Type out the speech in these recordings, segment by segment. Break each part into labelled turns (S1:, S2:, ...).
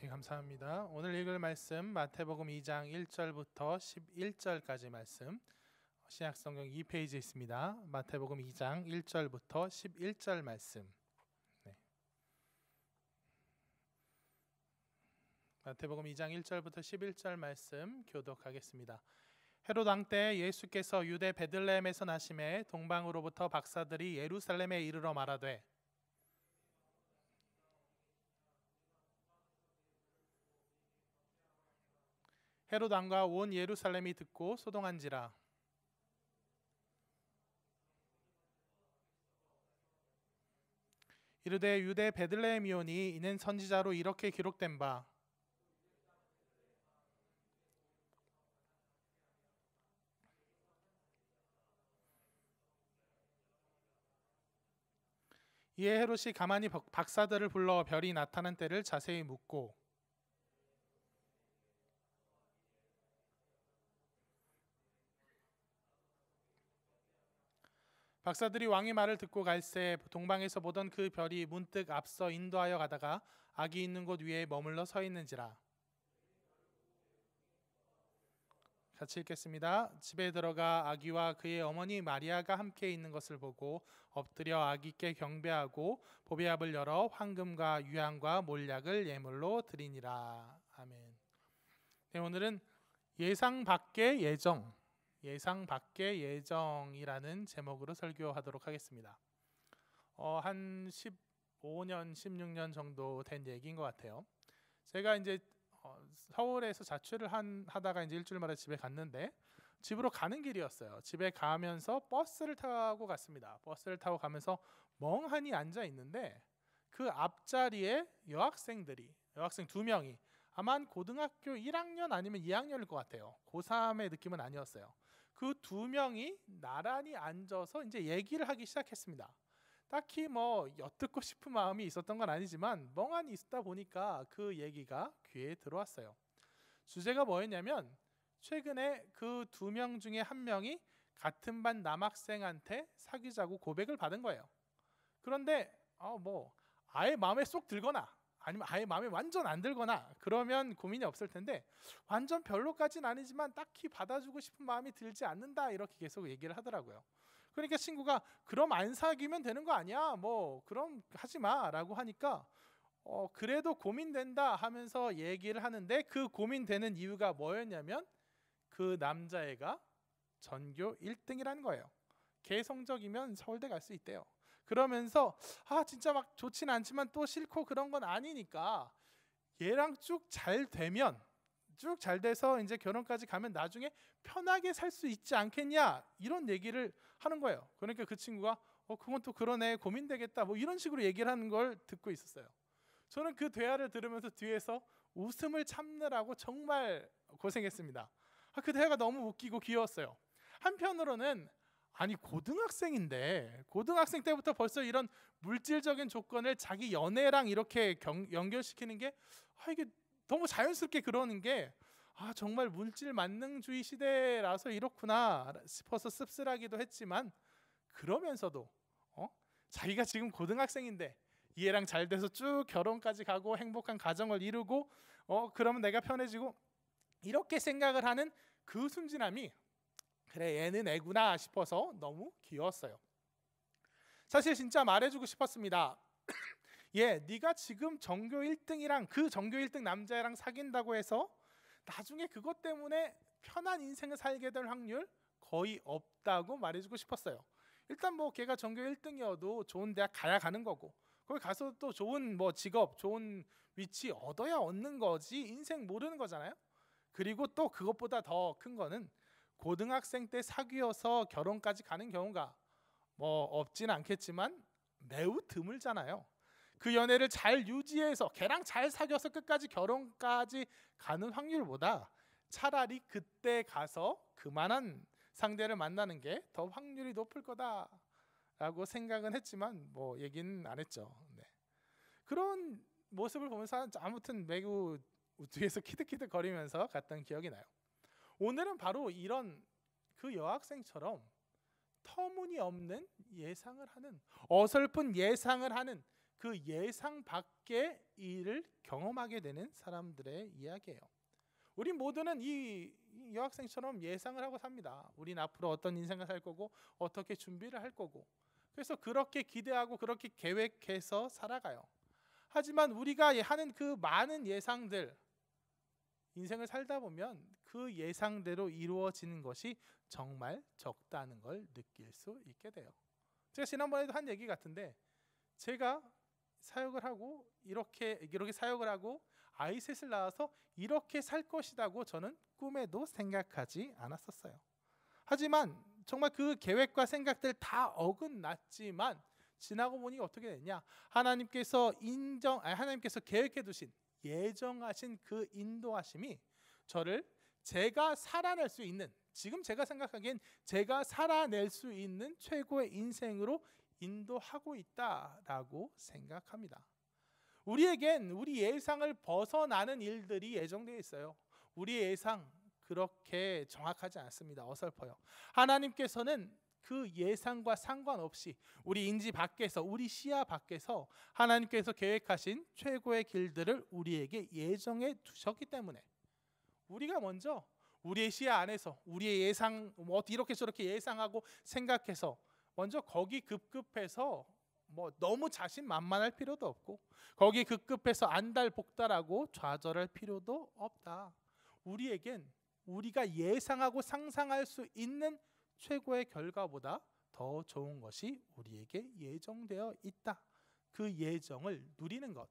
S1: 네, 감사합니다. 오늘 읽을 말씀 마태복음 2장 1절부터 11절까지 말씀 신약성경 2페이지에 있습니다. 마태복음 2장 1절부터 11절 말씀. 네. 마태복음 2장 1절부터 11절 말씀 교독하겠습니다. 헤롯 왕 때 예수께서 유대 베들레헴에서 나심에 동방으로부터 박사들이 예루살렘에 이르러 말하되 헤롯 왕과 온 예루살렘이 듣고 소동한지라. 이르되 유대 베들레헴이오니 이는 선지자로 이렇게 기록된 바 이에 헤롯이 가만히 박사들을 불러 별이 나타난 때를 자세히 묻고 박사들이 왕의 말을 듣고 갈새 동방에서 보던 그 별이 문득 앞서 인도하여 가다가 아기 있는 곳 위에 머물러 서 있는지라. 같이 읽겠습니다. 집에 들어가 아기와 그의 어머니 마리아가 함께 있는 것을 보고 엎드려 아기께 경배하고 보배압을 열어 황금과 유향과 몰약을 예물로 드리니라. 아멘. 네, 오늘은 예상 밖의 예정, 예상 밖의 예정이라는 제목으로 설교하도록 하겠습니다. 한 15년, 16년 정도 된 얘기인 것 같아요. 제가 이제 서울에서 자취를 하다가 이제 일주일마다 집에 갔는데 집으로 가는 길이었어요. 집에 가면서 버스를 타고 갔습니다. 버스를 타고 가면서 멍하니 앉아 있는데 그 앞자리에 여학생 2명이 아마 한 고등학교 1학년 아니면 2학년일 것 같아요. 고3의 느낌은 아니었어요. 그 2명이 나란히 앉아서 이제 얘기를 하기 시작했습니다. 딱히 뭐 엿듣고 싶은 마음이 있었던 건 아니지만 멍하니 있다 보니까 그 얘기가 귀에 들어왔어요. 주제가 뭐였냐면 최근에 그 2명 중에 한 명이 같은 반 남학생한테 사귀자고 고백을 받은 거예요. 그런데 아예 마음에 쏙 들거나 아니면 아예 마음에 완전 안 들거나 그러면 고민이 없을 텐데 완전 별로까지는 아니지만 딱히 받아주고 싶은 마음이 들지 않는다 이렇게 계속 얘기를 하더라고요. 그러니까 친구가 그럼 안 사귀면 되는 거 아니야? 그럼 하지 마라고 하니까 그래도 고민된다 하면서 얘기를 하는데 그 고민되는 이유가 뭐였냐면 그 남자애가 전교 1등이라는 거예요. 걔 성적이면 서울대 갈 수 있대요. 그러면서 진짜 막 좋진 않지만 또 싫고 그런 건 아니니까 얘랑 쭉 잘 되면 쭉 잘 돼서 이제 결혼까지 가면 나중에 편하게 살 수 있지 않겠냐 이런 얘기를 하는 거예요. 그러니까 그 친구가 그건 또 그러네 고민되겠다 이런 식으로 얘기를 하는 걸 듣고 있었어요. 저는 그 대화를 들으면서 뒤에서 웃음을 참느라고 정말 고생했습니다. 그 대화가 너무 웃기고 귀여웠어요. 한편으로는 아니 고등학생인데 고등학생 때부터 벌써 이런 물질적인 조건을 자기 연애랑 이렇게 연결시키는 게 이게 너무 자연스럽게 그러는 게 정말 물질 만능주의 시대라서 이렇구나 싶어서 씁쓸하기도 했지만 그러면서도 자기가 지금 고등학생인데 이 애랑 잘 돼서 쭉 결혼까지 가고 행복한 가정을 이루고 그러면 내가 편해지고 이렇게 생각을 하는 그 순진함이 그래 얘는 애구나 싶어서 너무 귀여웠어요. 사실 진짜 말해주고 싶었습니다. 네가 지금 전교 1등이랑 그 전교 1등 남자애랑 사귄다고 해서 나중에 그것 때문에 편한 인생을 살게 될 확률 거의 없다고 말해주고 싶었어요. 일단 걔가 전교 1등이어도 좋은 대학 가야 가는 거고 거기 가서 또 좋은 직업, 좋은 위치 얻어야 얻는 거지 인생 모르는 거잖아요. 그리고 또 그것보다 더 큰 거는 고등학생 때 사귀어서 결혼까지 가는 경우가 없지는 않겠지만 매우 드물잖아요. 그 연애를 잘 유지해서 걔랑 잘 사귀어서 끝까지 결혼까지 가는 확률보다 차라리 그때 가서 그만한 상대를 만나는 게 더 확률이 높을 거다라고 생각은 했지만 얘기는 안 했죠. 네. 그런 모습을 보면서 아무튼 매우 뒤에서 키득키득 거리면서 갔던 기억이 나요. 오늘은 바로 이런 그 여학생처럼 터무니없는 예상을 하는 어설픈 예상을 하는 그 예상 밖의 일을 경험하게 되는 사람들의 이야기예요. 우리 모두는 이 여학생처럼 예상을 하고 삽니다. 우린 앞으로 어떤 인생을 살 거고 어떻게 준비를 할 거고, 그래서 그렇게 기대하고 그렇게 계획해서 살아가요. 하지만 우리가 하는 그 많은 예상들, 인생을 살다 보면 그 예상대로 이루어지는 것이 정말 적다는 걸 느낄 수 있게 돼요. 제가 지난번에도 한 얘기 같은데, 제가 사역을 하고 이렇게 사역을 하고 아이 셋을 낳아서 이렇게 살 것이라고 저는 꿈에도 생각하지 않았었어요. 하지만 정말 그 계획과 생각들 다 어긋났지만 지나고 보니 어떻게 됐냐? 하나님께서 계획해 두신, 예정하신 그 인도하심이 저를 제가 살아낼 수 있는, 지금 제가 생각하기엔 제가 살아낼 수 있는 최고의 인생으로 인도하고 있다라고 생각합니다. 우리에겐 우리 예상을 벗어나는 일들이 예정되어 있어요. 우리의 예상 그렇게 정확하지 않습니다. 어설퍼요. 하나님께서는 그 예상과 상관없이 우리 인지 밖에서, 우리 시야 밖에서 하나님께서 계획하신 최고의 길들을 우리에게 예정해 두셨기 때문에 우리가 먼저 우리의 시야 안에서 우리의 예상, 이렇게 저렇게 예상하고 생각해서 먼저 거기 급급해서 너무 자신만만할 필요도 없고, 거기 급급해서 안달복달하고 좌절할 필요도 없다. 우리에겐 우리가 예상하고 상상할 수 있는 최고의 결과보다 더 좋은 것이 우리에게 예정되어 있다. 그 예정을 누리는 것,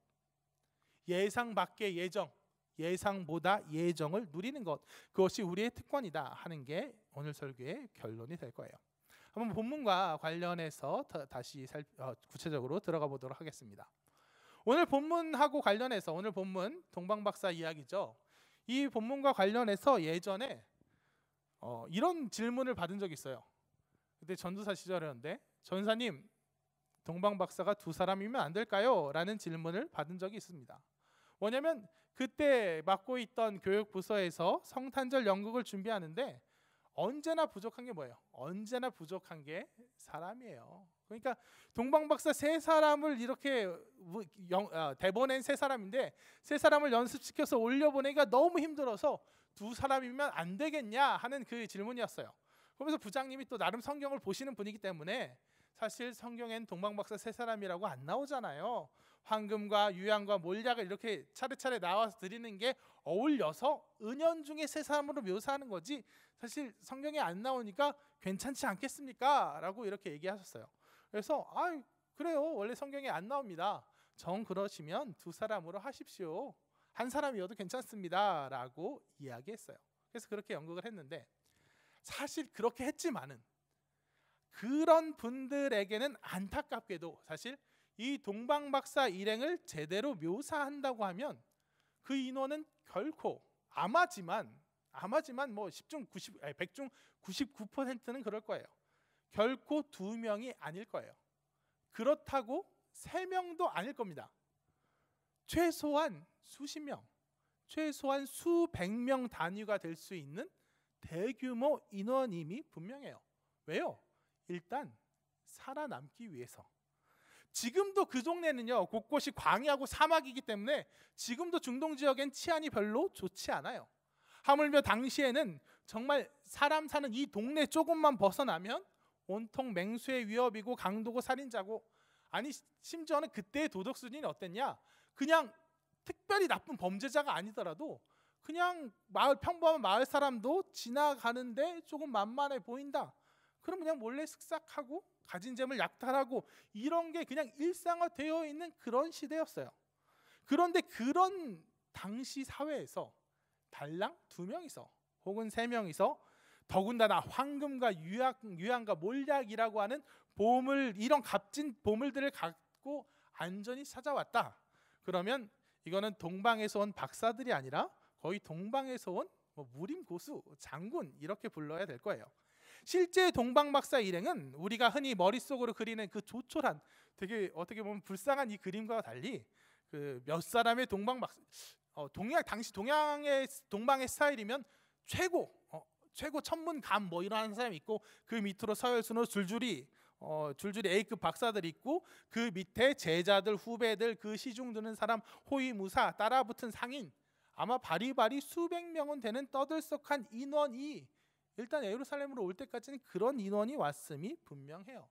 S1: 예상 밖의 예정, 예상보다 예정을 누리는 것, 그것이 우리의 특권이다 하는 게 오늘 설교의 결론이 될 거예요. 한번 본문과 관련해서 다시 구체적으로 들어가 보도록 하겠습니다. 오늘 본문하고 관련해서, 오늘 본문 동방박사 이야기죠. 이 본문과 관련해서 예전에 이런 질문을 받은 적이 있어요. 그때 전도사 시절이었는데, 전사님, 동방박사가 두 사람이면 안 될까요? 라는 질문을 받은 적이 있습니다. 뭐냐면 그때 맡고 있던 교육부서에서 성탄절 연극을 준비하는데 언제나 부족한 게 뭐예요? 언제나 부족한 게 사람이에요. 그러니까 동방박사 세 사람을 이렇게 대본엔 세 사람인데 세 사람을 연습시켜서 올려보내기가 너무 힘들어서 두 사람이면 안 되겠냐 하는 그 질문이었어요. 그러면서 부장님이 또 나름 성경을 보시는 분이기 때문에 사실 성경엔 동방박사 세 사람이라고 안 나오잖아요. 황금과 유향과 몰약을 이렇게 차례차례 나와서 드리는 게 어울려서 은연중에 세 사람으로 묘사하는 거지 사실 성경에 안 나오니까 괜찮지 않겠습니까? 라고 이렇게 얘기하셨어요. 그래서 그래요, 원래 성경에 안 나옵니다. 정 그러시면 두 사람으로 하십시오. 한 사람이어도 괜찮습니다 라고 이야기했어요. 그래서 그렇게 연극을 했는데, 사실 그렇게 했지만은 그런 분들에게는 안타깝게도 사실 이 동방박사 일행을 제대로 묘사한다고 하면 그 인원은 결코 아마지만 10중 90, 100중 99%는 그럴 거예요. 결코 2명이 아닐 거예요. 그렇다고 3명도 아닐 겁니다. 최소한 수십 명, 최소한 수백 명 단위가 될 수 있는 대규모 인원임이 분명해요. 왜요? 일단 살아남기 위해서. 지금도 그 동네는요, 곳곳이 광야고 사막이기 때문에 지금도 중동 지역엔 치안이 별로 좋지 않아요. 하물며 당시에는 정말 사람 사는 이 동네 조금만 벗어나면 온통 맹수의 위협이고 강도고 살인자고, 아니 심지어는 그때의 도덕 수준이 어땠냐? 그냥 특별히 나쁜 범죄자가 아니더라도 그냥 평범한 마을 사람도 지나가는데 조금 만만해 보인다, 그럼 그냥 몰래 쓱싹하고 가진 재물 약탈하고 이런 게 그냥 일상화되어 있는 그런 시대였어요. 그런데 그런 당시 사회에서 달랑 2명이서 혹은 3명이서 더군다나 황금과 유향과 몰약이라고 하는 보물, 이런 값진 보물들을 갖고 안전히 찾아왔다. 그러면 이거는 동방에서 온 박사들이 아니라 거의 동방에서 온 무림 고수, 장군 이렇게 불러야 될 거예요. 실제 동방박사 일행은 우리가 흔히 머릿속으로 그리는 그 조촐한, 되게 어떻게 보면 불쌍한 이 그림과 달리 그 몇 사람의 동방박사, 당시 동방의 스타일이면 최고 천문감 이런 사람이 있고 그 밑으로 서열순으로 줄줄이 줄줄이 A급 박사들이 있고 그 밑에 제자들, 후배들, 그 시중 드는 사람, 호위무사, 따라붙은 상인, 아마 바리바리 수백 명은 되는 떠들썩한 인원이 일단 예루살렘으로 올 때까지는 그런 인원이 왔음이 분명해요.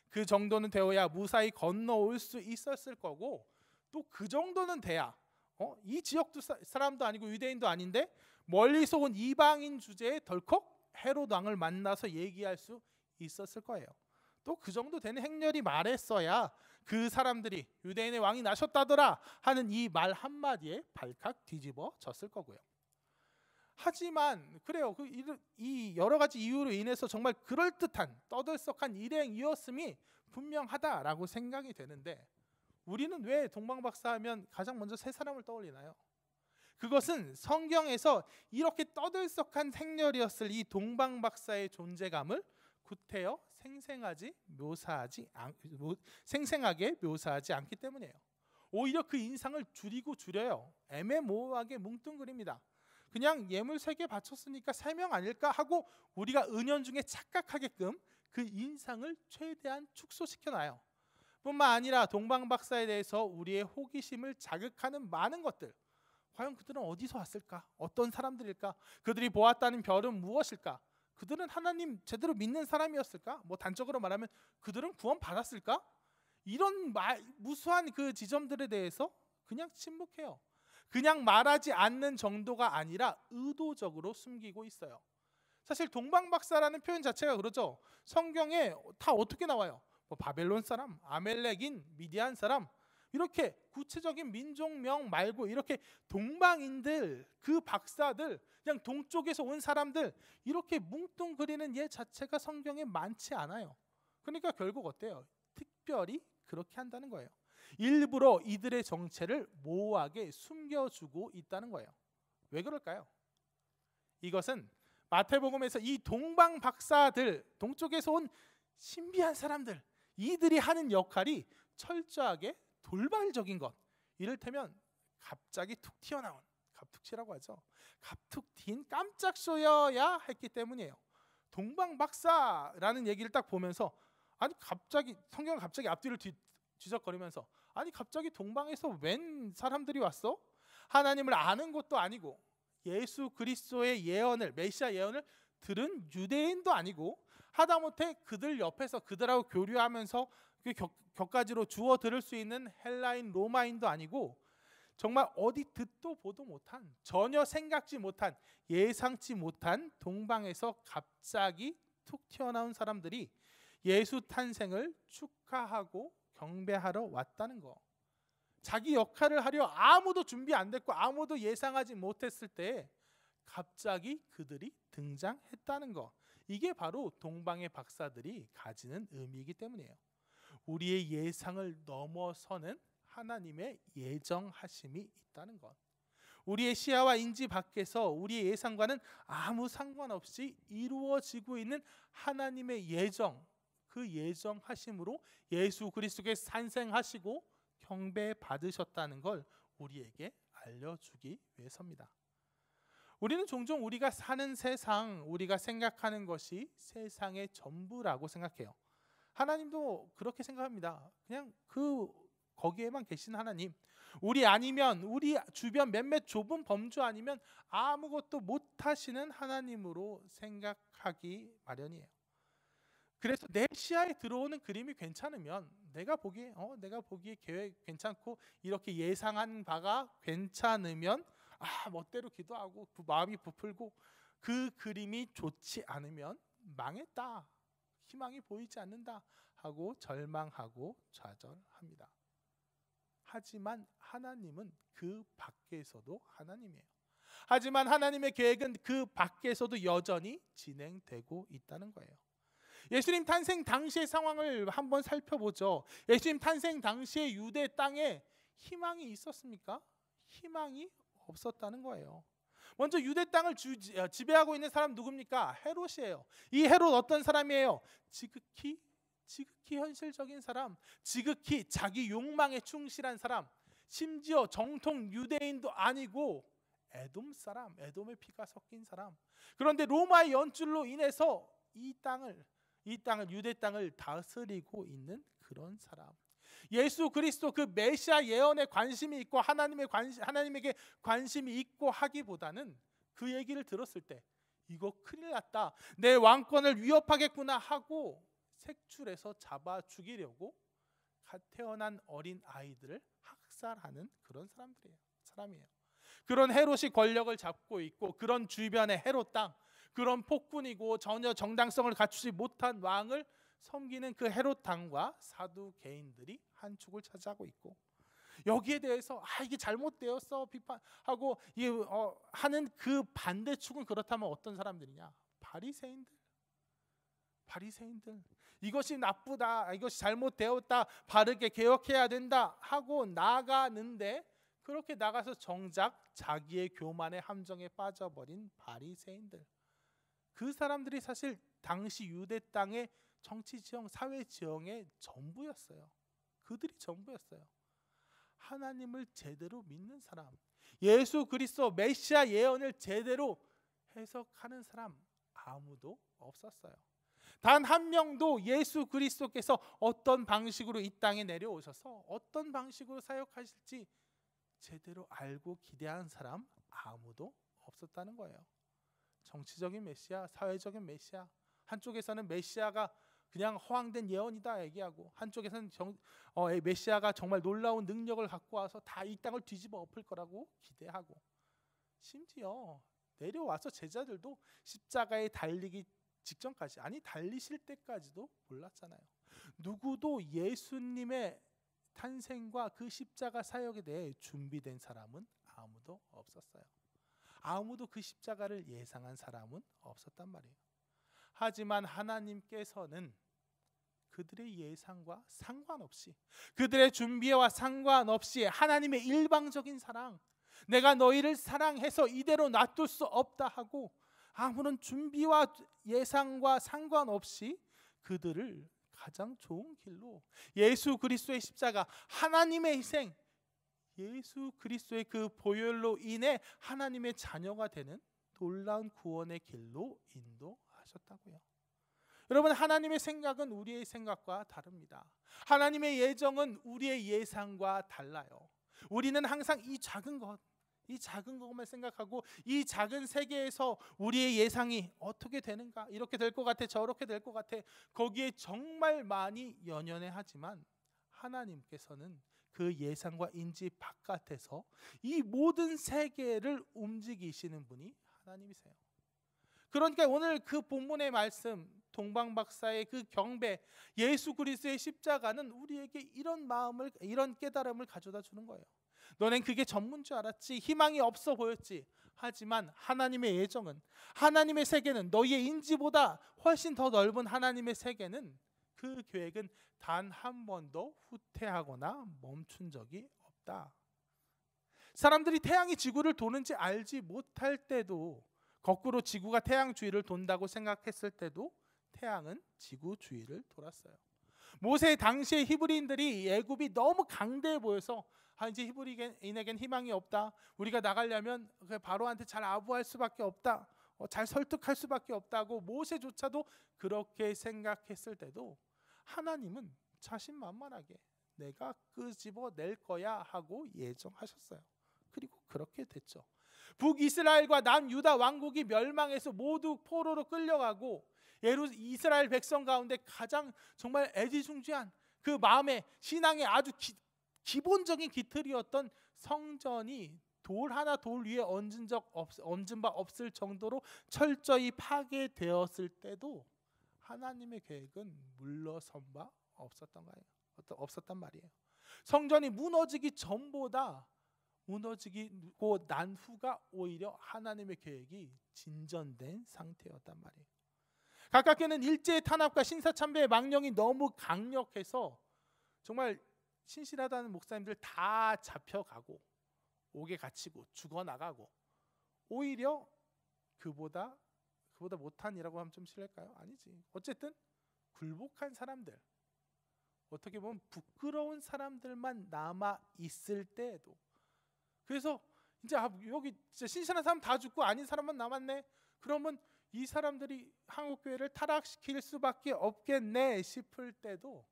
S1: 그 정도는 되어야 무사히 건너올 수 있었을 거고, 또 그 정도는 돼야 이 지역도 사람도 아니고 유대인도 아닌데 멀리서 온 이방인 주제에 덜컥 헤롯 왕을 만나서 얘기할 수 있었을 거예요. 또 그 정도 되는 행렬이 말했어야 그 사람들이 유대인의 왕이 나셨다더라 하는 이 말 한마디에 발칵 뒤집어졌을 거고요. 하지만 그래요. 이 여러 가지 이유로 인해서 정말 그럴듯한 떠들썩한 일행이었음이 분명하다라고 생각이 되는데, 우리는 왜 동방박사 하면 가장 먼저 세 사람을 떠올리나요? 그것은 성경에서 이렇게 떠들썩한 행렬이었을 이 동방박사의 존재감을 구태여 생생하게 묘사하지 않기 때문이에요. 오히려 그 인상을 줄여요. 애매모호하게 뭉뚱그립니다. 그냥 예물 3개 바쳤으니까 3명 아닐까 하고 우리가 은연중에 착각하게끔 그 인상을 최대한 축소시켜놔요. 뿐만 아니라 동방박사에 대해서 우리의 호기심을 자극하는 많은 것들, 과연 그들은 어디서 왔을까? 어떤 사람들일까? 그들이 보았다는 별은 무엇일까? 그들은 하나님 제대로 믿는 사람이었을까? 단적으로 말하면 그들은 구원 받았을까? 이런 무수한 그 지점들에 대해서 그냥 침묵해요. 그냥 말하지 않는 정도가 아니라 의도적으로 숨기고 있어요. 사실 동방박사라는 표현 자체가 그러죠. 성경에 다 어떻게 나와요? 바벨론 사람, 아멜렉인, 미디안 사람, 이렇게 구체적인 민족명 말고 이렇게 동방인들, 그 박사들, 그냥 동쪽에서 온 사람들, 이렇게 뭉뚱그리는 예 자체가 성경에 많지 않아요. 그러니까 결국 어때요? 특별히 그렇게 한다는 거예요. 일부러 이들의 정체를 모호하게 숨겨주고 있다는 거예요. 왜 그럴까요? 이것은 마태복음에서 이 동방 박사들, 동쪽에서 온 신비한 사람들, 이들이 하는 역할이 철저하게 돌발적인 것, 이를테면 갑자기 툭 튀어나온, 갑툭튀라고 하죠. 갑툭 튄 깜짝 쇼여야 했기 때문이에요. 동방 박사라는 얘기를 딱 보면서 아니 갑자기 성경은 갑자기 앞뒤를 뒤적거리면서 아니 갑자기 동방에서 웬 사람들이 왔어? 하나님을 아는 것도 아니고 예수 그리스도의 예언을, 메시아 예언을 들은 유대인도 아니고 하다못해 그들 옆에서 그들하고 교류하면서 그 격가지로 주워 들을 수 있는 헬라인, 로마인도 아니고 정말 어디 듣도 보도 못한, 전혀 생각지 못한, 예상치 못한 동방에서 갑자기 툭 튀어나온 사람들이 예수 탄생을 축하하고 경배하러 왔다는 거. 자기 역할을 하려 아무도 준비 안 됐고 아무도 예상하지 못했을 때 갑자기 그들이 등장했다는 거. 이게 바로 동방의 박사들이 가지는 의미이기 때문이에요. 우리의 예상을 넘어서는 하나님의 예정하심이 있다는 것. 우리의 시야와 인지 밖에서 우리의 예상과는 아무 상관없이 이루어지고 있는 하나님의 예정, 그 예정하심으로 예수 그리스도께서 탄생하시고 경배 받으셨다는 걸 우리에게 알려주기 위해서입니다. 우리는 종종 우리가 사는 세상, 우리가 생각하는 것이 세상의 전부라고 생각해요. 하나님도 그렇게 생각합니다. 그냥 거기에만 계신 하나님, 우리 아니면 우리 주변 몇몇 좁은 범주 아니면 아무것도 못하시는 하나님으로 생각하기 마련이에요. 그래서 내 시야에 들어오는 그림이 괜찮으면 내가 보기에 계획 괜찮고 이렇게 예상한 바가 괜찮으면 멋대로 기도하고 마음이 부풀고, 그 그림이 좋지 않으면 망했다, 희망이 보이지 않는다 하고 절망하고 좌절합니다. 하지만 하나님은 그 밖에서도 하나님이에요. 하지만 하나님의 계획은 그 밖에서도 여전히 진행되고 있다는 거예요. 예수님 탄생 당시의 상황을 한번 살펴보죠. 예수님 탄생 당시의 유대 땅에 희망이 있었습니까? 희망이 없었다는 거예요. 먼저 유대 땅을 지배하고 있는 사람 누굽니까? 헤롯이에요. 이 헤롯 어떤 사람이에요? 지극히 현실적인 사람, 지극히 자기 욕망에 충실한 사람, 심지어 정통 유대인도 아니고 에돔 사람, 에돔의 피가 섞인 사람. 그런데 로마의 연줄로 인해서 이 땅을, 이 땅을, 유대 땅을 다스리고 있는 그런 사람. 예수 그리스도 그 메시아 예언에 관심이 있고 하나님에게 관심이 있고 하기보다는 그 얘기를 들었을 때 이거 큰일 났다, 내 왕권을 위협하겠구나 하고 색출해서 잡아 죽이려고 태어난 어린 아이들을 학살하는 그런 사람이에요. 그런 헤롯이 권력을 잡고 있고, 그런 주변의 헤롯 땅, 그런 폭군이고 전혀 정당성을 갖추지 못한 왕을 섬기는 그 헤롯 당과 사두개인들이 한 축을 차지하고 있고, 여기에 대해서 이게 잘못되었어 비판하고 하는 그 반대축은 그렇다면 어떤 사람들이냐? 바리새인들. 이것이 나쁘다, 이것이 잘못되었다, 바르게 개혁해야 된다 하고 나가는데, 그렇게 나가서 정작 자기의 교만의 함정에 빠져버린 바리새인들, 그 사람들이 사실 당시 유대 땅의 정치 지형, 사회 지형의 전부였어요. 그들이 전부였어요. 하나님을 제대로 믿는 사람, 예수 그리스도 메시아 예언을 제대로 해석하는 사람 아무도 없었어요. 단 한 명도 예수 그리스도께서 어떤 방식으로 이 땅에 내려오셔서 어떤 방식으로 사역하실지 제대로 알고 기대한 사람 아무도 없었다는 거예요. 정치적인 메시아, 사회적인 메시아, 한쪽에서는 메시아가 그냥 허황된 예언이다 얘기하고, 한쪽에서는 메시아가 정말 놀라운 능력을 갖고 와서 다 이 땅을 뒤집어 엎을 거라고 기대하고, 심지어 내려와서 제자들도 십자가에 달리기 직전까지, 아니 달리실 때까지도 몰랐잖아요. 누구도 예수님의 탄생과 그 십자가 사역에 대해 준비된 사람은 아무도 없었어요. 아무도 그 십자가를 예상한 사람은 없었단 말이에요. 하지만 하나님께서는 그들의 예상과 상관없이, 그들의 준비와 상관없이 하나님의 일방적인 사랑, 내가 너희를 사랑해서 이대로 놔둘 수 없다 하고 아무런 준비와 예상과 상관없이 그들을 가장 좋은 길로, 예수 그리스도의 십자가, 하나님의 희생, 예수 그리스도의 그 보혈로 인해 하나님의 자녀가 되는 놀라운 구원의 길로 인도하셨다고요. 여러분, 하나님의 생각은 우리의 생각과 다릅니다. 하나님의 예정은 우리의 예상과 달라요. 우리는 항상 이 작은 것만 생각하고, 이 작은 세계에서 우리의 예상이 어떻게 되는가, 이렇게 될 것 같아, 저렇게 될 것 같아, 거기에 정말 많이 연연해 하지만, 하나님께서는 그 예상과 인지 바깥에서 이 모든 세계를 움직이시는 분이 하나님이세요. 그러니까 오늘 그 본문의 말씀, 동방박사의 그 경배, 예수 그리스도의 십자가는 우리에게 이런 마음을, 이런 깨달음을 가져다 주는 거예요. 너넨 그게 전부인 줄 알았지, 희망이 없어 보였지. 하지만 하나님의 예정은, 하나님의 세계는, 너희의 인지보다 훨씬 더 넓은 하나님의 세계는, 그 계획은 단 한 번도 후퇴하거나 멈춘 적이 없다. 사람들이 태양이 지구를 도는지 알지 못할 때도, 거꾸로 지구가 태양 주위를 돈다고 생각했을 때도 태양은 지구 주위를 돌았어요. 모세 당시의 히브리인들이 애굽이 너무 강대해 보여서 이제 히브리인에겐 희망이 없다, 우리가 나가려면 바로한테 잘 아부할 수밖에 없다, 잘 설득할 수밖에 없다고 모세조차도 그렇게 생각했을 때도, 하나님은 자신만만하게 내가 끄집어낼 거야 하고 예정하셨어요. 그리고 그렇게 됐죠. 북이스라엘과 남유다 왕국이 멸망해서 모두 포로로 끌려가고, 이스라엘 백성 가운데 가장 정말 애지중지한 그 마음의 신앙의 아주 기본적인 기틀이었던 성전이 돌 하나 돌 위에 얹은 바 없을 정도로 철저히 파괴되었을 때도 하나님의 계획은 물러선 바 없었단 말이에요. 성전이 무너지기 전보다 무너지고 난 후가 오히려 하나님의 계획이 진전된 상태였단 말이에요. 가깝게는 일제의 탄압과 신사참배의 망령이 너무 강력해서 정말 신실하다는 목사님들 다 잡혀가고 옥에 갇히고 죽어나가고, 오히려 그보다 못한이라고 하면 좀 실례일까요? 아니지. 어쨌든 굴복한 사람들, 어떻게 보면 부끄러운 사람들만 남아 있을 때에도, 그래서 이제 여기 진짜 신실한 사람 다 죽고 아닌 사람만 남았네, 그러면 이 사람들이 한국교회를 타락시킬 수밖에 없겠네 싶을 때도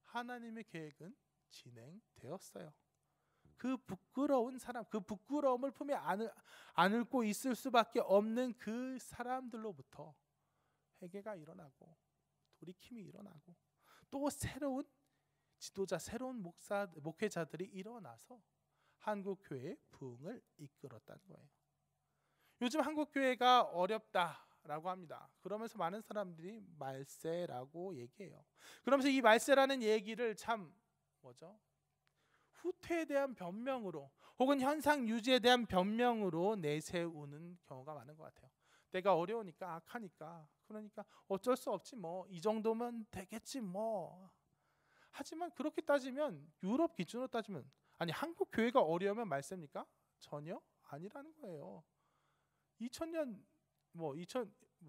S1: 하나님의 계획은 진행되었어요. 그 부끄러운 사람, 그 부끄러움을 품에 안고 있을 수밖에 없는 그 사람들로부터 회개가 일어나고 돌이킴이 일어나고 또 새로운 지도자, 새로운 목회자들이 일어나서 한국교회의 부흥을 이끌었다는 거예요. 요즘 한국교회가 어렵다라고 합니다. 그러면서 많은 사람들이 말세라고 얘기해요. 그러면서 이 말세라는 얘기를 참 후퇴에 대한 변명으로 혹은 현상 유지에 대한 변명으로 내세우는 경우가 많은 것 같아요. 내가 어려우니까 악하니까 그러니까 어쩔 수 없지 뭐 이 정도면 되겠지 뭐. 하지만 그렇게 따지면 유럽 기준으로 따지면 아니 한국 교회가 어려우면 말세입니까? 전혀 아니라는 거예요. 2000년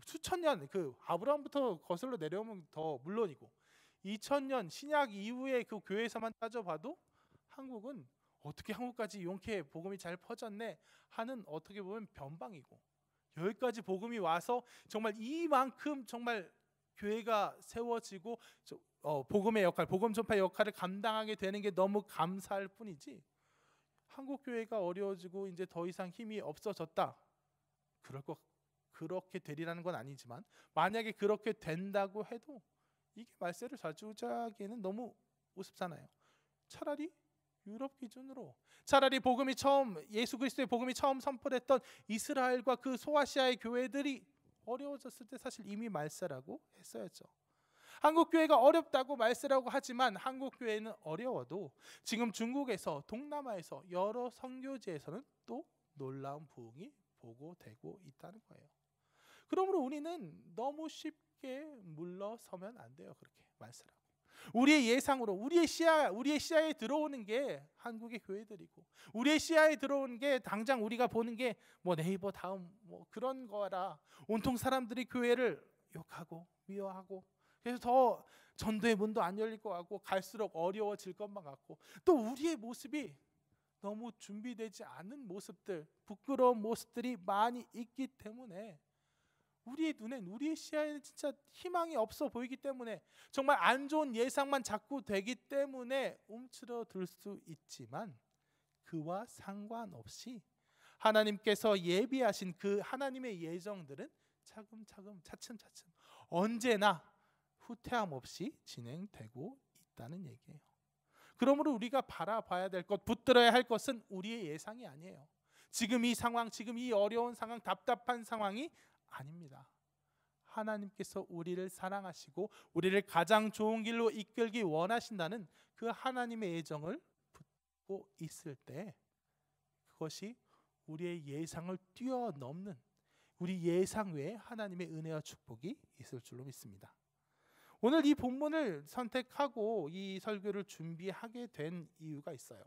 S1: 수천 년 그 아브라함부터 거슬러 내려오면 더 물론이고 2000년 신약 이후에 그 교회에서만 따져봐도 한국은 어떻게 한국까지 이렇게 복음이 잘 퍼졌네 하는 어떻게 보면 변방이고 여기까지 복음이 와서 정말 이만큼 정말 교회가 세워지고 복음의 역할, 복음 전파의 역할을 감당하게 되는 게 너무 감사할 뿐이지 한국 교회가 어려워지고 이제 더 이상 힘이 없어졌다. 그렇게 되리라는 건 아니지만 만약에 그렇게 된다고 해도 이게 말세를 좌지우지하기에는 너무 우습잖아요. 차라리 유럽 기준으로 차라리 복음이 처음 예수 그리스도의 복음이 처음 선포됐던 이스라엘과 그 소아시아의 교회들이 어려워졌을 때 사실 이미 말세라고 했어야죠. 한국 교회가 어렵다고 말세라고 하지만 한국 교회는 어려워도 지금 중국에서 동남아에서 여러 선교지에서는 또 놀라운 부흥이 보고되고 있다는 거예요. 그러므로 우리는 너무 쉽게 물러서면 안 돼요. 그렇게 말세라고. 우리의 예상으로 우리의 시야에 들어오는 게 한국의 교회들이고 우리의 시야에 들어오는 게 당장 우리가 보는 게 뭐 네이버 다음 뭐 그런 거라 온통 사람들이 교회를 욕하고 미워하고 그래서 더 전도의 문도 안 열릴 것 같고 갈수록 어려워질 것만 같고 또 우리의 모습이 너무 준비되지 않은 모습들, 부끄러운 모습들이 많이 있기 때문에 우리의 눈엔 우리의 시야에는 진짜 희망이 없어 보이기 때문에 정말 안 좋은 예상만 자꾸 되기 때문에 움츠러들 수 있지만 그와 상관없이 하나님께서 예비하신 그 하나님의 예정들은 차근차근 차츰차츰 언제나 후퇴함 없이 진행되고 있다는 얘기예요. 그러므로 우리가 바라봐야 될 것, 붙들어야 할 것은 우리의 예상이 아니에요. 지금 이 상황, 지금 이 어려운 상황, 답답한 상황이 아닙니다. 하나님께서 우리를 사랑하시고 우리를 가장 좋은 길로 이끌기 원하신다는 그 하나님의 예정을 붙고 있을 때 그것이 우리의 예상을 뛰어넘는 우리 예상 외에 하나님의 은혜와 축복이 있을 줄로 믿습니다. 오늘 이 본문을 선택하고 이 설교를 준비하게 된 이유가 있어요.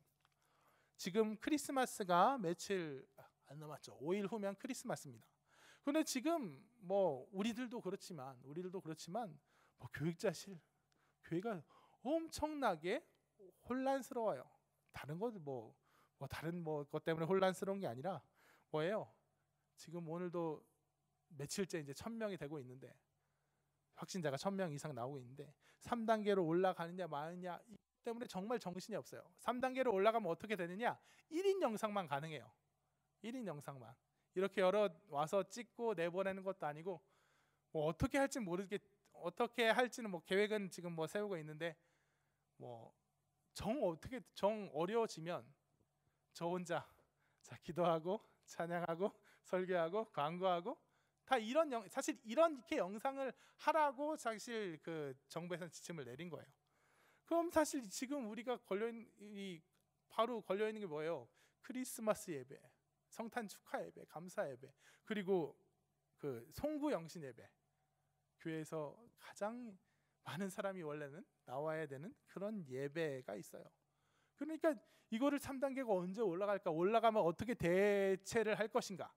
S1: 지금 크리스마스가 며칠 안 남았죠. 5일 후면 크리스마스입니다. 그런데 지금 뭐 우리들도 그렇지만 뭐 교육자실 교회가 엄청나게 혼란스러워요. 다른 것 다른 것 때문에 혼란스러운 게 아니라 뭐예요? 지금 오늘도 며칠째 이제 1000명이 되고 있는데 확진자가 1000명 이상 나오고 있는데 3단계로 올라가느냐 마느냐 때문에 정말 정신이 없어요. 3단계로 올라가면 어떻게 되느냐? 1인 영상만 가능해요. 1인 영상만. 이렇게 와서 찍고 내보내는 것도 아니고 뭐 어떻게 할지는 뭐 계획은 지금 뭐 세우고 있는데 뭐 정 어려워지면 저 혼자 기도하고 찬양하고 설교하고 광고하고 다 사실 이렇게 영상을 하라고 사실 그 정부에서는 지침을 내린 거예요. 그럼 사실 지금 우리가 바로 걸려 있는 게 뭐예요? 크리스마스 예배, 성탄 축하 예배, 감사 예배, 그리고 그 송구 영신 예배. 교회에서 가장 많은 사람이 원래는 나와야 되는 그런 예배가 있어요. 그러니까 이거를 3단계가 언제 올라갈까? 올라가면 어떻게 대체를 할 것인가?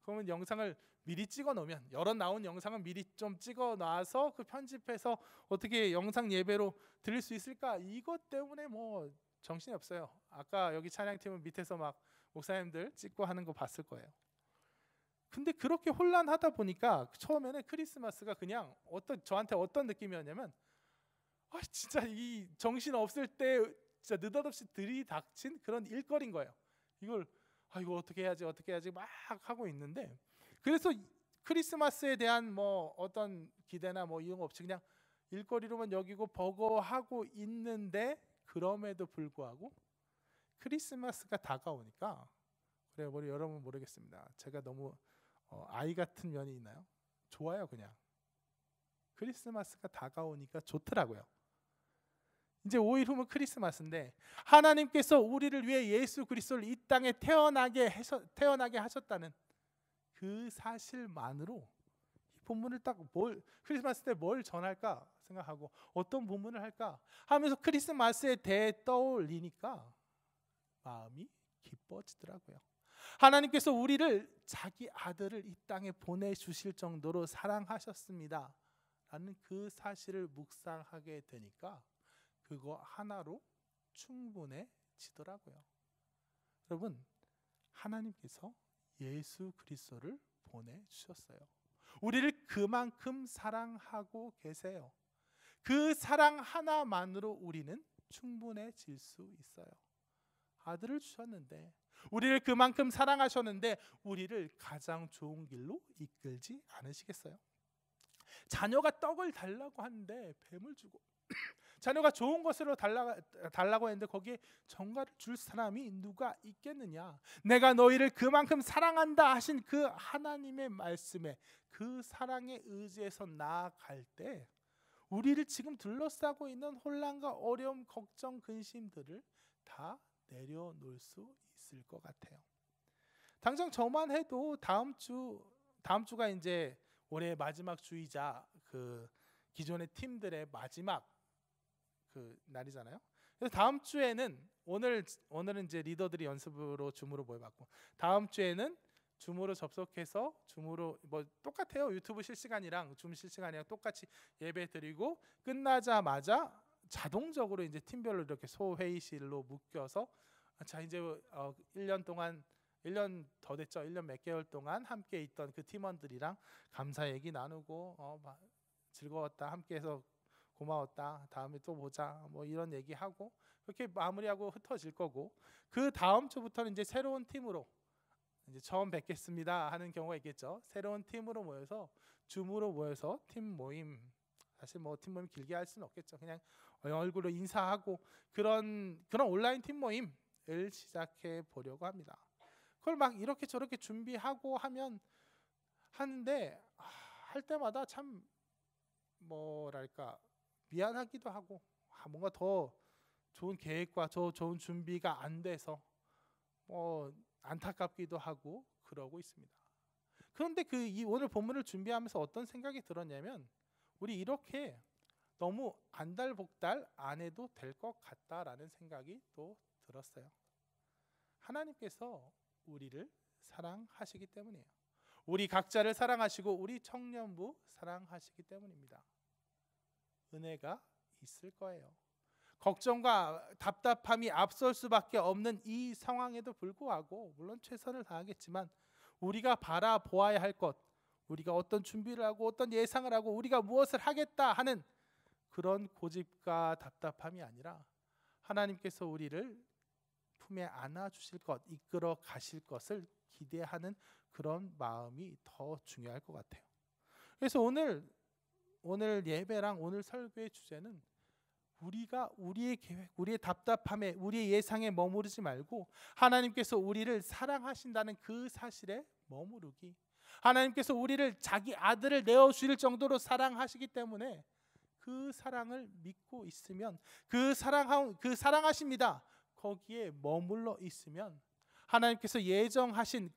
S1: 그러면 영상을 미리 찍어 놓으면 나온 영상을 미리 좀 찍어 놔서 그 편집해서 어떻게 영상 예배로 드릴 수 있을까? 이것 때문에 뭐 정신이 없어요. 아까 여기 찬양팀은 밑에서 막 목사님들 찍고 하는 거 봤을 거예요. 근데 그렇게 혼란하다 보니까 처음에는 크리스마스가 그냥 저한테 어떤 느낌이었냐면, 진짜 이 정신 없을 때 진짜 느닷없이 들이닥친 그런 일거리인 거예요. 이거 어떻게 해야지 막 하고 있는데, 그래서 크리스마스에 대한 뭐 어떤 기대나 뭐 이런 거 없이 그냥 일거리로만 여기고 버거워하고 있는데, 그럼에도 불구하고 크리스마스가 다가오니까, 그래 우리 여러분 모르겠습니다. 제가 너무 아이 같은 면이 있나요? 좋아요. 그냥 크리스마스가 다가오니까 좋더라고요. 이제 5일 후면 크리스마스인데, 하나님께서 우리를 위해 예수 그리스도를 이 땅에 태어나게 하셨다는 그 사실만으로 이 본문을 크리스마스 때 뭘 전할까 생각하고 어떤 본문을 할까 하면서 크리스마스에 대해 떠올리니까 마음이 기뻐지더라고요. 하나님께서 우리를 자기 아들을 이 땅에 보내주실 정도로 사랑하셨습니다 라는 그 사실을 묵상하게 되니까 그거 하나로 충분해지더라고요. 여러분, 하나님께서 예수 그리스도를 보내주셨어요. 우리를 그만큼 사랑하고 계세요. 그 사랑 하나만으로 우리는 충분해질 수 있어요. 아들을 주셨는데, 우리를 그만큼 사랑하셨는데 우리를 가장 좋은 길로 이끌지 않으시겠어요? 자녀가 떡을 달라고 하는데 뱀을 주고, 자녀가 좋은 것으로 달라고 했는데 거기에 정가를 줄 사람이 누가 있겠느냐? 내가 너희를 그만큼 사랑한다 하신 그 하나님의 말씀에, 그 사랑의 의지에서 나아갈 때 우리를 지금 둘러싸고 있는 혼란과 어려움, 걱정, 근심들을 다 내려놓을 수 있을 것 같아요. 당장 저만 해도 다음 주가 이제 올해 마지막 주이자 그 기존의 팀들의 마지막 그 날이잖아요. 그래서 다음 주에는 오늘은 이제 리더들이 연습으로 줌으로 모여봤고, 다음 주에는 줌으로 접속해서 줌으로 뭐 똑같아요. 유튜브 실시간이랑 줌 실시간이랑 똑같이 예배 드리고, 끝나자마자 자동적으로 이제 팀별로 이렇게 소회의실로 묶여서, 자 이제 1년 동안 1년 더 됐죠. 1년 몇 개월 동안 함께 있던 그 팀원들이랑 감사 얘기 나누고, 즐거웠다, 함께해서 고마웠다, 다음에 또 보자, 뭐 이런 얘기하고 그렇게 마무리하고 흩어질 거고, 그 다음 주부터는 이제 새로운 팀으로 이제 처음 뵙겠습니다 하는 경우가 있겠죠. 새로운 팀으로 모여서 줌으로 모여서 팀 모임, 사실 뭐 팀 모임 길게 할 수는 없겠죠. 그냥 얼굴로 인사하고 그런 온라인 팀 모임을 시작해 보려고 합니다. 그걸 막 이렇게 저렇게 준비하고 하는데 할 때마다 참 뭐랄까 미안하기도 하고, 뭔가 더 좋은 계획과 좋은 준비가 안 돼서 안타깝기도 하고 그러고 있습니다. 그런데 이 오늘 본문을 준비하면서 어떤 생각이 들었냐면, 우리 이렇게 너무 안달복달 안 해도 될 것 같다라는 생각이 또 들었어요. 하나님께서 우리를 사랑하시기 때문이에요. 우리 각자를 사랑하시고 우리 청년부 사랑하시기 때문입니다. 은혜가 있을 거예요. 걱정과 답답함이 앞설 수밖에 없는 이 상황에도 불구하고, 물론 최선을 다하겠지만 우리가 바라보아야 할 것, 우리가 어떤 준비를 하고 어떤 예상을 하고 우리가 무엇을 하겠다 하는 그런 고집과 답답함이 아니라, 하나님께서 우리를 품에 안아주실 것, 이끌어 가실 것을 기대하는 그런 마음이 더 중요할 것 같아요. 그래서 오늘 예배랑 오늘 설교의 주제는, 우리가 우리의 계획, 우리의 답답함에, 우리의 예상에 머무르지 말고 하나님께서 우리를 사랑하신다는 그 사실에 머무르기, 하나님께서 우리를 자기 아들을 내어주실 정도로 사랑하시기 때문에 그 사랑을 믿고 있으면, 그 사랑하십니다 거기에 머물러 있으면, 하나님께서 예정하신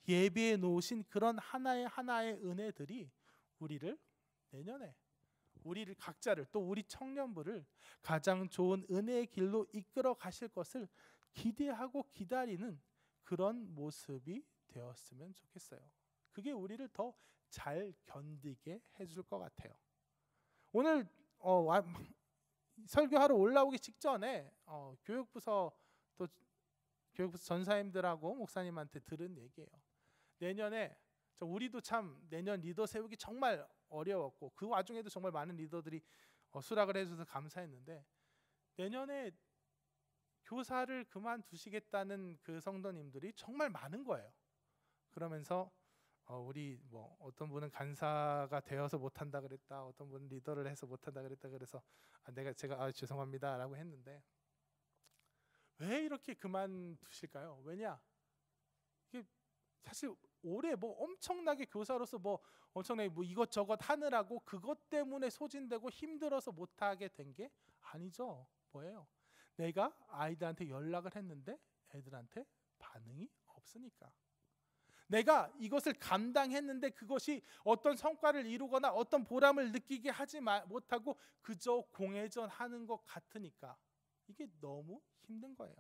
S1: 예비해 놓으신 그런 하나의 은혜들이 내년에 우리를 각자를, 또 우리 청년부를 가장 좋은 은혜의 길로 이끌어 가실 것을 기대하고 기다리는 그런 모습이 되었으면 좋겠어요. 그게 우리를 더 잘 견디게 해줄 것 같아요. 오늘 설교하러 올라오기 직전에 교육부서 전사님들하고 목사님한테 들은 얘기예요. 내년에 우리도 참 내년 리더 세우기 정말 어려웠고 그 와중에도 정말 많은 리더들이 수락을 해줘서 감사했는데 내년에 교사를 그만두시겠다는 그 성도님들이 정말 많은 거예요. 그러면서 우리 뭐 어떤 분은 간사가 되어서 못한다 그랬다, 어떤 분은 리더를 해서 못한다 그랬다, 그래서 제가 죄송합니다라고 했는데 왜 이렇게 그만두실까요? 왜냐? 이게 사실 올해 뭐 엄청나게 교사로서 뭐 엄청나게 뭐 이것저것 하느라고 그것 때문에 소진되고 힘들어서 못하게 된 게 아니죠. 뭐예요? 내가 아이들한테 연락을 했는데 애들한테 반응이 없으니까. 내가 이것을 감당했는데 그것이 어떤 성과를 이루거나 어떤 보람을 느끼게 하지 못하고 그저 공회전 하는 것 같으니까 이게 너무 힘든 거예요.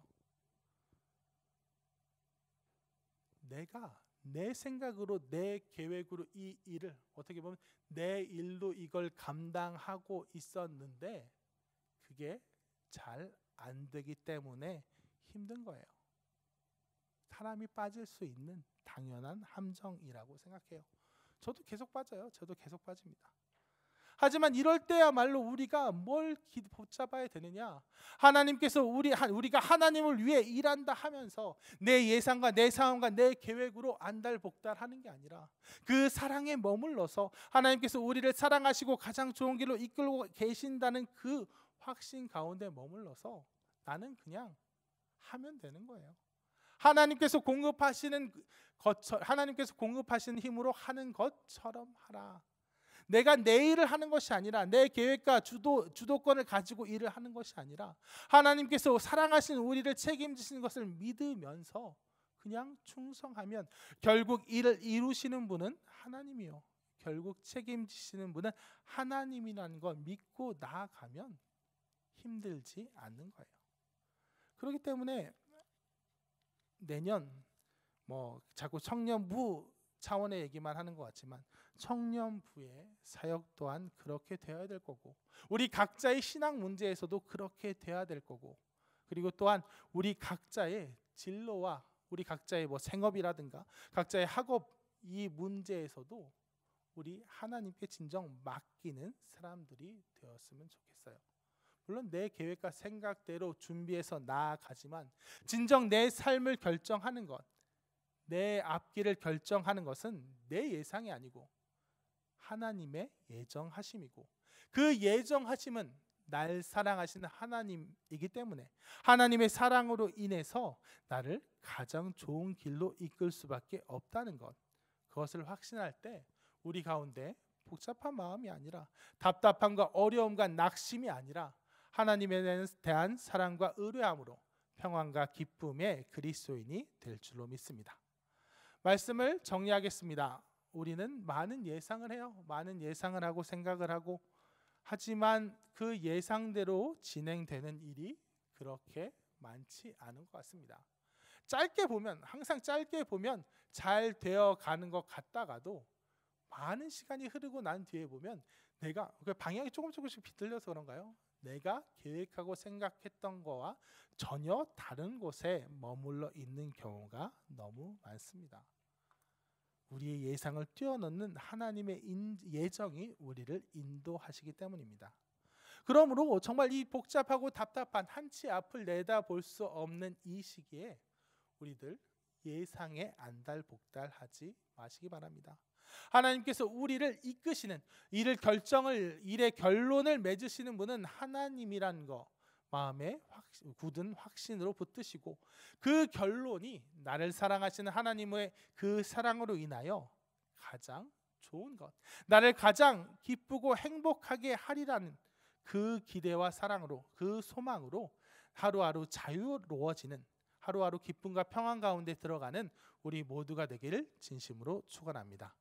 S1: 내가 내 생각으로 내 계획으로 이 일을 어떻게 보면 내 일로 이걸 감당하고 있었는데 그게 잘 안 되기 때문에 힘든 거예요. 사람이 빠질 수 있는 당연한 함정이라고 생각해요. 저도 계속 빠져요. 저도 계속 빠집니다. 하지만 이럴 때야말로 우리가 뭘 붙잡아야 되느냐? 하나님께서 우리가 하나님을 위해 일한다 하면서 내 예상과 내 상황과 내 계획으로 안달복달하는 게 아니라 그 사랑에 머물러서 하나님께서 우리를 사랑하시고 가장 좋은 길로 이끌고 계신다는 그 확신 가운데 머물러서 나는 그냥 하면 되는 거예요. 하나님께서 공급하시는 힘으로 하는 것처럼 하라. 내가 내 일을 하는 것이 아니라 내 계획과 주도권을 가지고 일을 하는 것이 아니라 하나님께서 사랑하시는 우리를 책임지시는 것을 믿으면서 그냥 충성하면 결국 일을 이루시는 분은 하나님이요. 결국 책임지시는 분은 하나님이라는 걸 믿고 나아가면 힘들지 않는 거예요. 그렇기 때문에 내년 뭐 자꾸 청년부 차원의 얘기만 하는 것 같지만 청년부의 사역 또한 그렇게 되어야 될 거고 우리 각자의 신앙 문제에서도 그렇게 되어야 될 거고 그리고 또한 우리 각자의 진로와 우리 각자의 뭐 생업이라든가 각자의 학업 이 문제에서도 우리 하나님께 진정 맡기는 사람들이 되었으면 좋겠어요. 물론 내 계획과 생각대로 준비해서 나아가지만 진정 내 삶을 결정하는 것, 내 앞길을 결정하는 것은 내 예상이 아니고 하나님의 예정하심이고 그 예정하심은 날 사랑하시는 하나님이기 때문에 하나님의 사랑으로 인해서 나를 가장 좋은 길로 이끌 수밖에 없다는 것, 그것을 확신할 때 우리 가운데 복잡한 마음이 아니라 답답함과 어려움과 낙심이 아니라 하나님에 대한 사랑과 의뢰함으로 평안과 기쁨의 그리스도인이 될 줄로 믿습니다. 말씀을 정리하겠습니다. 우리는 많은 예상을 해요. 많은 예상을 하고 생각을 하고 하지만 그 예상대로 진행되는 일이 그렇게 많지 않은 것 같습니다. 항상 짧게 보면 잘 되어 가는 것 같다가도 많은 시간이 흐르고 난 뒤에 보면 내가 방향이 조금씩 비틀려서 그런가요? 내가 계획하고 생각했던 거와 전혀 다른 곳에 머물러 있는 경우가 너무 많습니다. 우리의 예상을 뛰어넘는 하나님의 예정이 우리를 인도하시기 때문입니다. 그러므로 정말 이 복잡하고 답답한 한치 앞을 내다볼 수 없는 이 시기에 우리들 예상에 안달복달하지 마시기 바랍니다. 하나님께서 우리를 이끄시는 일의 결론을 맺으시는 분은 하나님이란 거 마음에 굳은 확신으로 붙드시고 그 결론이 나를 사랑하시는 하나님의 그 사랑으로 인하여 가장 좋은 것, 나를 가장 기쁘고 행복하게 하리라는 그 기대와 사랑으로 그 소망으로 하루하루 자유로워지는 하루하루 기쁨과 평안 가운데 들어가는 우리 모두가 되기를 진심으로 축원합니다.